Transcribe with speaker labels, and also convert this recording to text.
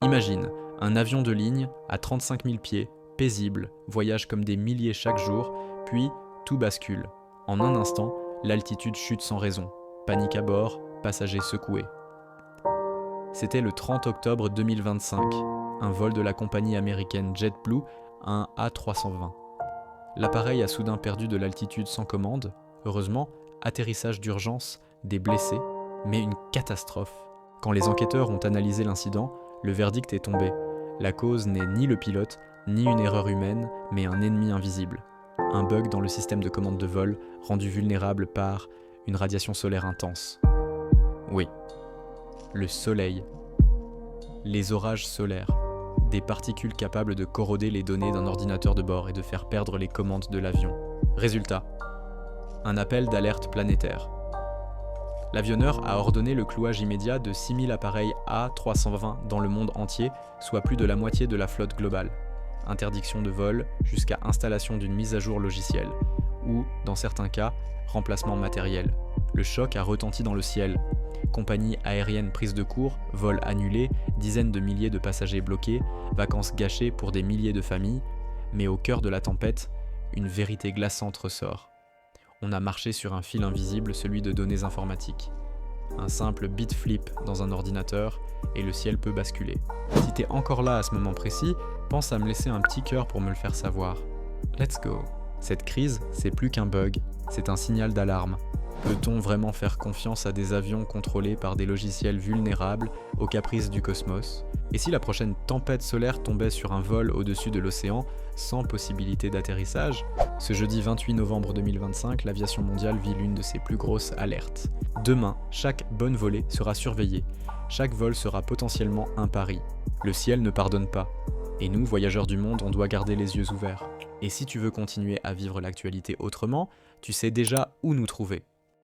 Speaker 1: Imagine, un avion de ligne à 35 000 pieds, paisible, voyage comme des milliers chaque jour, puis tout bascule. En un instant, l'altitude chute sans raison. Panique à bord, passagers secoués. C'était le 30 octobre 2025, un vol de la compagnie américaine JetBlue, un A320. L'appareil a soudain perdu de l'altitude sans commande. Heureusement, atterrissage d'urgence, des blessés, mais une catastrophe. Quand les enquêteurs ont analysé l'incident, le verdict est tombé. La cause n'est ni le pilote, ni une erreur humaine, mais un ennemi invisible. Un bug dans le système de commande de vol, rendu vulnérable par une radiation solaire intense. Oui, le soleil. Les orages solaires. Des particules capables de corroder les données d'un ordinateur de bord et de faire perdre les commandes de l'avion. Résultat, un appel d'alerte planétaire. L'avionneur a ordonné le clouage immédiat de 6000 appareils A320 dans le monde entier, soit plus de la moitié de la flotte globale. Interdiction de vol jusqu'à installation d'une mise à jour logicielle, ou, dans certains cas, remplacement matériel. Le choc a retenti dans le ciel. Compagnie aérienne prise de court, vols annulés, dizaines de milliers de passagers bloqués, vacances gâchées pour des milliers de familles, mais au cœur de la tempête, une vérité glaçante ressort. On a marché sur un fil invisible, celui de données informatiques. Un simple bit flip dans un ordinateur et le ciel peut basculer. Si t'es encore là à ce moment précis, pense à me laisser un petit cœur pour me le faire savoir. Let's go. Cette crise, c'est plus qu'un bug, c'est un signal d'alarme. Peut-on vraiment faire confiance à des avions contrôlés par des logiciels vulnérables aux caprices du cosmos? Et si la prochaine tempête solaire tombait sur un vol au-dessus de l'océan, sans possibilité d'atterrissage? Ce jeudi 28 novembre 2025, l'aviation mondiale vit l'une de ses plus grosses alertes. Demain, chaque bonne volée sera surveillée. Chaque vol sera potentiellement un pari. Le ciel ne pardonne pas. Et nous, voyageurs du monde, on doit garder les yeux ouverts. Et si tu veux continuer à vivre l'actualité autrement, tu sais déjà où nous trouver.